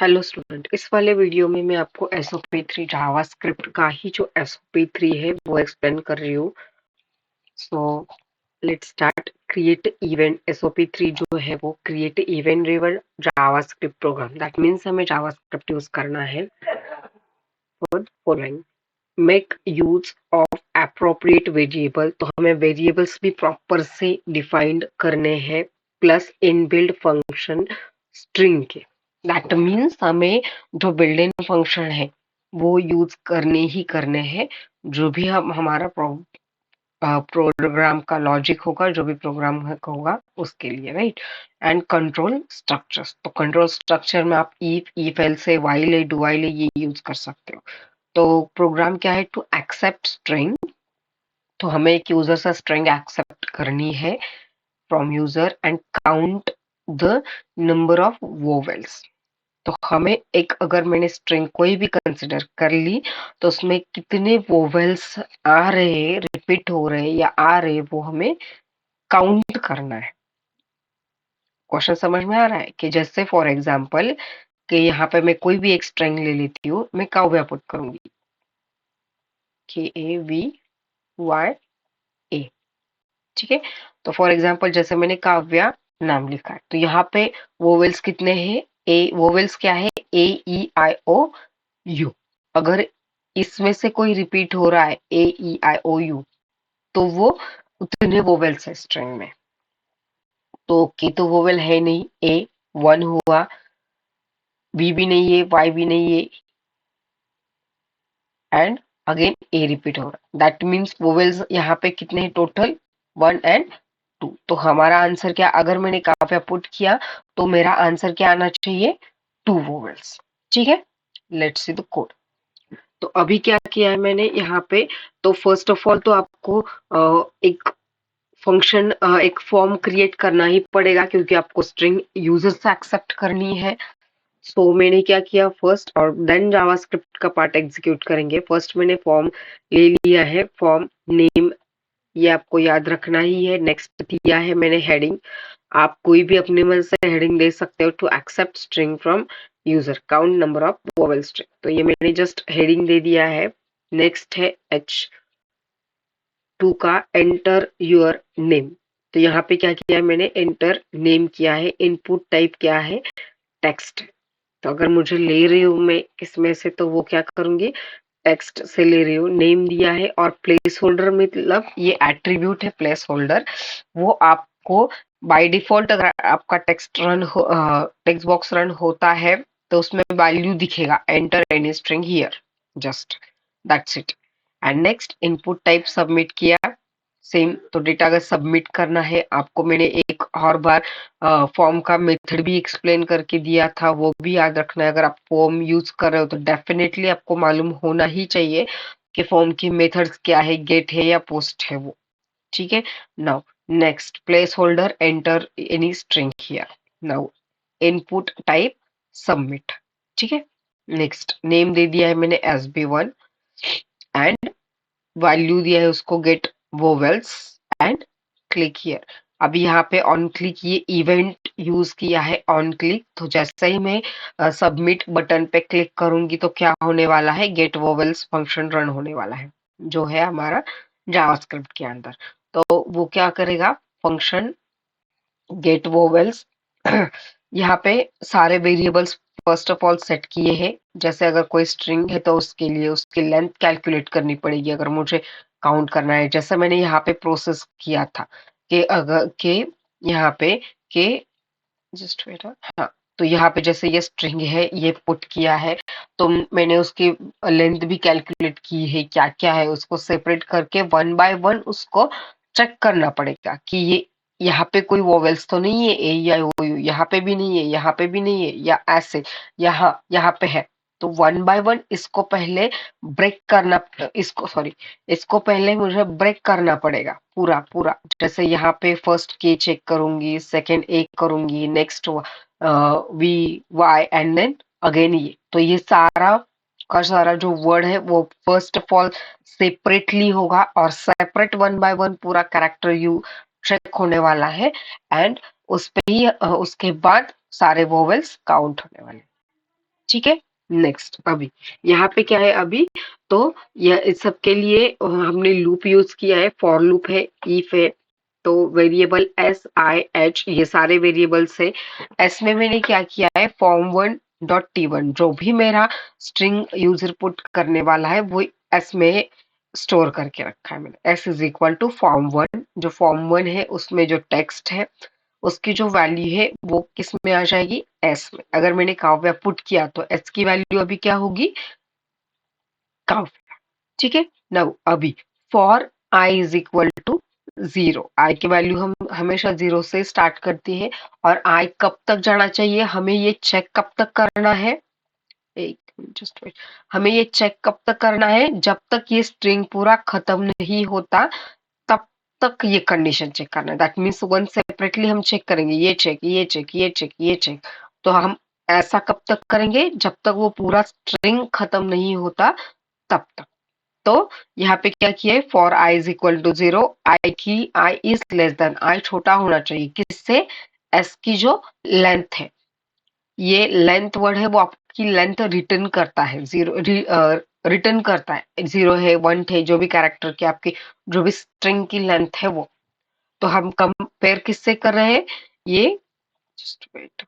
Hello student, इस वाले video में मैं आपको SOP3 जावास्क्रिप्ट का ही जो SOP3 है वो एक्सप्लेन कर रही हूँ। So let's start. Create event SOP3 जो है वो create event driven JavaScript program. That means हमें जावास्क्रिप्ट यूज करना है for following: make use of appropriate variable, तो हमें वेरिएबल्स भी प्रॉपर से डिफाइंड करने हैं, प्लस इनबिल्ड फंक्शन स्ट्रिंग के। दैट मीन्स हमें जो बिल्ट इन फंक्शन है वो यूज करने ही करने हैं। जो भी हम हमारा प्रोग्राम का लॉजिक होगा, जो भी प्रोग्राम होगा उसके लिए, राइट। एंड कंट्रोल स्ट्रक्चर्स, तो कंट्रोल स्ट्रक्चर में आप इफ एल्स से व्हाइल है, डू व्हाइल है, ये यूज कर सकते हो। तो प्रोग्राम क्या है? टू एक्सेप्ट स्ट्रिंग, तो हमें एक यूजर से स्ट्रिंग एक्सेप्ट करनी है from user and count the number of vowels. तो हमें एक, अगर मैंने स्ट्रिंग कोई भी कंसिडर कर ली तो उसमें कितने वोवेल्स आ रहे हैं, रिपीट हो रहे हैं या आ रहे हैं, वो हमें काउंट करना है। क्वेश्चन समझ में आ रहा है? कि जैसे फॉर एग्जांपल कि यहाँ पे मैं कोई भी एक स्ट्रिंग ले लेती हूँ, मैं काव्या पुट करूंगी, KAVYA, ठीक है। तो फॉर एग्जांपल जैसे मैंने काव्या नाम लिखा है, तो यहाँ पे वोवेल्स कितने हैं? वोवेल्स क्या है? AEIOU। अगर इसमें से कोई रिपीट हो रहा है AEIOU, तो वो उतने वोवेल्स है स्ट्रिंग में। तो के तो वोवेल है नहीं, A 1 हुआ, B भी नहीं है, Y भी नहीं है, एंड अगेन A रिपीट हो रहा है। दैट मीन्स वोवेल्स यहाँ पे कितने हैं टोटल? 1 एंड 2। तो हमारा आंसर क्या? अगर मैंने काव्या पुट किया तो मेरा आंसर क्या आना चाहिए? 2 वोवेल्स, ठीक है। Let's see the code. तो अभी क्या किया है मैंने यहाँ पे? तो फर्स्ट ऑफ ऑल तो आपको एक फंक्शन, एक फॉर्म क्रिएट करना ही पड़ेगा, क्योंकि आपको स्ट्रिंग यूजर से एक्सेप्ट करनी है। सो मैंने क्या किया फर्स्ट, और देन जावास्क्रिप्ट का पार्ट एग्जीक्यूट करेंगे। फर्स्ट मैंने फॉर्म ले लिया है, फॉर्म नेम, ये आपको याद रखना ही है। नेक्स्ट दिया है मैंने हेडिंग, आप कोई भी अपने मन से हेडिंग दे सकते हो। To accept string from user, count number of vowel string, तो ये मैंने जस्ट हेडिंग दे दिया है। नेक्स्ट है H2 का एंटर योर नेम, तो यहाँ पे क्या किया है मैंने? एंटर नेम किया है। इनपुट टाइप क्या है? टेक्स्ट। तो अगर मुझे ले रही हूँ मैं इसमें से, तो वो क्या करूंगी? टेक्स्ट से ले रही हूँ। नेम दिया है, और प्लेस होल्डर मतलब ये एट्रीब्यूट है प्लेस होल्डर, वो आपको बाय डिफॉल्ट, अगर आपका टेक्स्ट बॉक्स रन होता है तो उसमें वैल्यू दिखेगा, enter any string here, just that's it. And next input type submit किया, सेम। तो डेटा अगर सबमिट करना है आपको, मैंने एक और बार फॉर्म का मेथड भी एक्सप्लेन करके दिया था, वो भी याद रखना है। अगर आप फॉर्म यूज कर रहे हो तो डेफिनेटली आपको मालूम होना ही चाहिए कि फॉर्म की मेथड्स क्या है, गेट है या पोस्ट है वो, ठीक है। Now next, place holder enter any string here. Now input type submit, ठीक है। नेक्स्ट नेम दे दिया है मैंने SB1, एंड वैल्यू दिया है उसको get vowels, and click here. अभी यहाँ पे ऑन क्लिक, ये इवेंट यूज किया है ऑन क्लिक। तो जैसे ही मैं सबमिट बटन पे क्लिक करूंगी तो क्या होने वाला है? गेट वोवेल्स फंक्शन रन होने वाला है, जो है हमारा जावास्क्रिप्ट के अंदर। तो वो क्या करेगा? फंक्शन गेट वोवेल्स यहाँ पे सारे variables first of all set किए हैं। जैसे अगर कोई स्ट्रिंग है तो उसके लिए उसकी लेंथ कैलकुलेट करनी पड़ेगी, अगर मुझे काउंट करना है। जैसे मैंने यहाँ पे प्रोसेस किया था कि अगर के यहाँ पे के जस्ट वेट, हाँ, तो यहाँ पे जैसे ये स्ट्रिंग है, ये पुट किया है, तो मैंने उसकी लेंथ भी कैलकुलेट की है, क्या क्या है उसको सेपरेट करके वन बाय वन उसको चेक करना पड़ेगा कि ये यहाँ पे कोई वोवेल्स तो नहीं है, ए या ओ यू, यहाँ पे भी नहीं है, यहाँ पे भी नहीं है, या ऐसे यहाँ यहाँ पे है। तो वन बाय वन इसको पहले ब्रेक करना, इसको सॉरी, इसको पहले मुझे ब्रेक करना पड़ेगा पूरा पूरा। जैसे यहाँ पे फर्स्ट के चेक करूंगी, सेकंड ए करूंगी, next VY, and then again ये। तो ये सारा का सारा जो वर्ड है वो फर्स्ट ऑफ ऑल सेपरेटली होगा, और सेपरेट वन बाय वन पूरा कैरेक्टर यू चेक होने वाला है। एंड उस पे ही उसके बाद सारे वोवेल्स काउंट होने वाले हैं। ठीक है। नेक्स्ट अभी यहाँ पे क्या है अभी, तो यह इस सब के लिए हमने लूप यूज किया है, फॉर लूप है, इफ है, तो वेरिएबल एस आई एच ये सारे वेरिएबल्स है। एस में मैंने क्या किया है, form one dot T one, जो भी मेरा स्ट्रिंग यूजर पुट करने वाला है वो एस में स्टोर करके रखा है मैंने। S is equal to form one, जो फॉर्म वन है उसमें जो टेक्स्ट है उसकी जो वैल्यू है वो किस में आ जाएगी, एस में। अगर मैंने काव्या पुट किया तो एस की वैल्यू अभी क्या होगी, काव्या। ठीक है। नाउ अभी for I is equal to zero, I की वैल्यू हम हमेशा जीरो से स्टार्ट करती है। और आई कब तक जाना चाहिए, हमें ये चेक कब तक करना है, एक जस्ट वेट, हमें ये चेक कब तक करना है, जब तक ये स्ट्रिंग पूरा खत्म नहीं होता तब तक ये कंडीशन चेक करना है। दैट मीन्स वन सेपरेटली हम चेक करेंगे, ये चेक, ये चेक, ये चेक, ये चेक। तो हम ऐसा कब तक करेंगे, जब तक वो पूरा स्ट्रिंग खत्म नहीं होता तब तक। तो यहाँ पे क्या किया है, for I is equal to zero, I की I is less than, I छोटा होना चाहिए किससे, एस की जो लेंथ है, ये लेंथ वर्ड है वो आपकी लेंथ रिटर्न करता है, जीरो रिटर्न करता है, जीरो है, वन है, जो भी कैरेक्टर की आपकी जो भी स्ट्रिंग की लेंथ है वो। तो हम कंपेयर किससे कर रहे हैं, ये जस्ट वेट,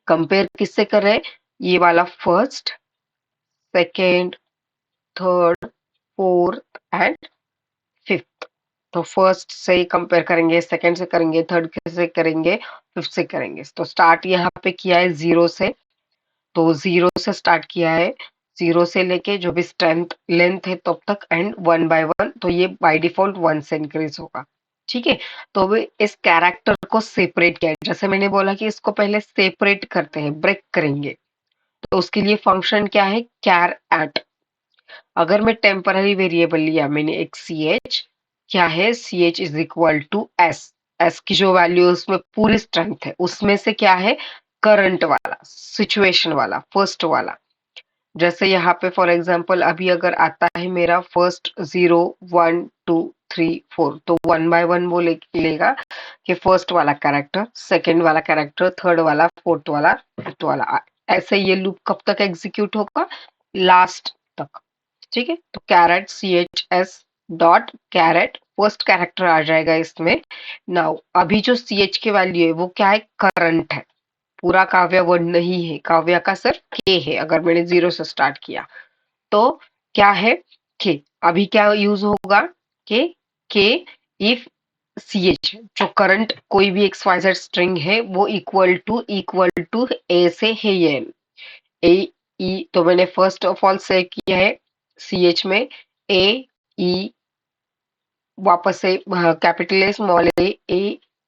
कंपेयर किससे कर रहे हैं, ये वाला first, second, third, fourth and fifth. तो फर्स्ट से कंपेयर करेंगे, सेकंड से करेंगे, थर्ड से करेंगे, फिफ्थ से करेंगे। तो स्टार्ट यहाँ पे किया है जीरो से, तो जीरो से स्टार्ट किया है, जीरो से लेके जो भी स्ट्रेंथ लेंथ है तब तक एंड वन बाय वन, तो ये बाय डिफॉल्ट वन से इंक्रीज होगा। ठीक है। तो अभी इस कैरेक्टर को सेपरेट किया है, जैसे मैंने बोला कि इसको पहले सेपरेट करते हैं, ब्रेक करेंगे, तो उसके लिए फंक्शन क्या है, कैर एट। अगर मैं टेम्पररी वेरिएबल लिया मैंने एक सी एच, क्या है, C H is equal to S, S की जो वैल्यू है उसमें पूरी स्ट्रेंथ है, उसमें से क्या है, करंट वाला, सिचुएशन वाला, फर्स्ट वाला। जैसे यहाँ पे फॉर एग्जांपल अभी अगर आता है मेरा first zero one two three four, तो वन बाय वन वो लेगा कि फर्स्ट वाला कैरेक्टर, सेकंड वाला कैरेक्टर, थर्ड वाला, फोर्थ वाला, फिफ्थ वाला। ऐसे ये लूप कब तक एग्जीक्यूट होगा, लास्ट तक। ठीक है। तो caret C H S dot caret first character आ जाएगा इसमें। नाउ अभी जो सी एच की वैल्यू है वो क्या है, करंट है, पूरा काव्या वर्ड नहीं है, काव्या का सिर्फ के है। अगर मैंने जीरो से स्टार्ट किया तो क्या है, के। अभी क्या यूज होगा, के इफ सी एच, जो करंट कोई भी एक्स वाई जेड स्ट्रिंग है वो इक्वल टू ए से है, ये ए ई, तो मैंने फर्स्ट ऑफ ऑल से किया है सी एच में ए ई, वापस से capital A small A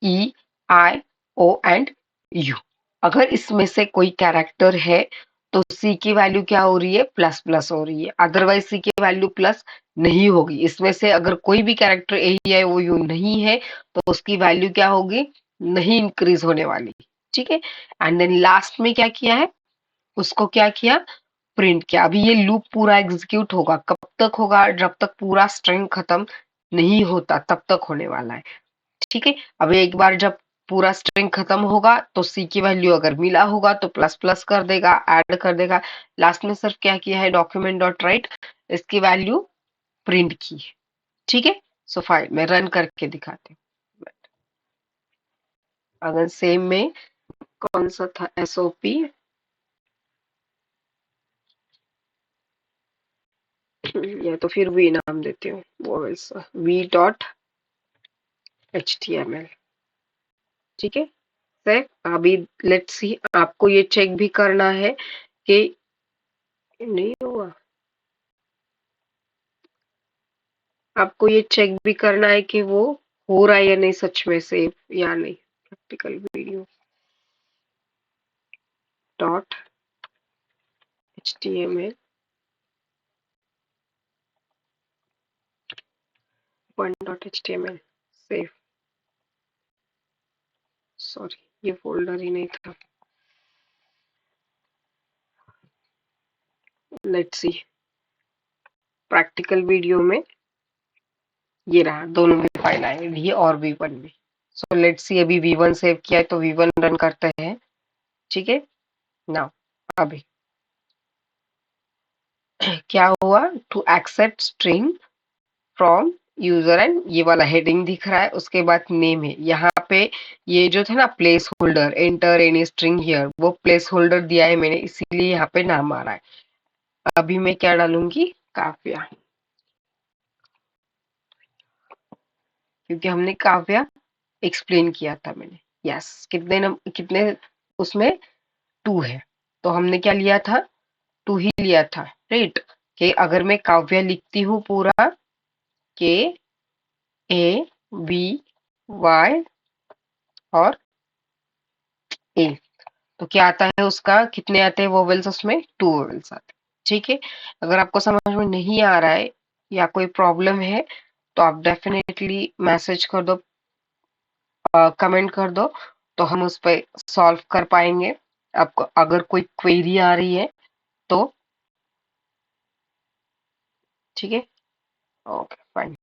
E I O and U. अगर इसमें से कोई कैरेक्टर है तो सी की वैल्यू क्या हो रही है, प्लस प्लस हो रही है, अदरवाइज सी की वैल्यू प्लस नहीं होगी। इसमें से अगर कोई भी character A E I O you नहीं है तो उसकी वैल्यू क्या होगी, नहीं इंक्रीज होने वाली। ठीक है। एंड देन लास्ट में क्या किया है, उसको क्या किया, प्रिंट किया। अभी ये लूप पूरा एग्जीक्यूट होगा, कब तक होगा, जब तक पूरा स्ट्रिंग खत्म नहीं होता तब तक होने वाला है। ठीक है। अब एक बार जब पूरा स्ट्रिंग खत्म होगा तो सी की वैल्यू अगर मिला होगा तो प्लस प्लस कर देगा, ऐड कर देगा। लास्ट में सिर्फ क्या किया है, डॉक्यूमेंट डॉट राइट, इसकी वैल्यू प्रिंट की है। ठीक है। सो फाइल में रन करके दिखाते हैं। अगर सेम में कौन सा था, एसओपी, या तो फिर वी नाम देती हूँ, वो वैसा V dot H T M L. ठीक है। से अभी लेट्स सी, आपको ये चेक भी करना है कि नहीं हुआ, आपको ये चेक भी करना है कि वो हो रहा है या नहीं, सच में सेव या नहीं। Practical video dot H T M L one dot H T M L save, sorry ये फोल्डर ही नहीं था। लेट्स सी, प्रैक्टिकल वीडियो में ये रहा, दोनों में फाइल आए, वी और वी वन में। सो लेट्स सी, अभी वी वन सेव किया है तो वी वन रन करते हैं। ठीक है। नाउ अभी क्या हुआ, to accept string from user and ये वाला हेडिंग दिख रहा है, उसके बाद नेम है यहाँ पे। ये जो था ना place holder, enter any string here, वो प्लेस होल्डर दिया है मैंने, इसीलिए यहाँ पे नाम आ रहा है। अभी मैं क्या डालूंगी, काव्या, क्योंकि हमने काव्या एक्सप्लेन किया था मैंने। यस, कितने उसमें टू है, तो हमने क्या लिया था, टू ही लिया था, राइट। कि अगर मैं काव्या लिखती हूँ पूरा, के ए बी वाई और ए, तो क्या आता है उसका, कितने आते हैं वोवेल्स, उसमें टू वोवेल्स आते हैं। ठीक है, अगर आपको समझ में नहीं आ रहा है या कोई प्रॉब्लम है तो आप डेफिनेटली मैसेज कर दो, कमेंट कर दो, तो हम उस पर सॉल्व कर पाएंगे। आपको अगर कोई क्वेरी आ रही है तो, ठीक है, ओके फाइन।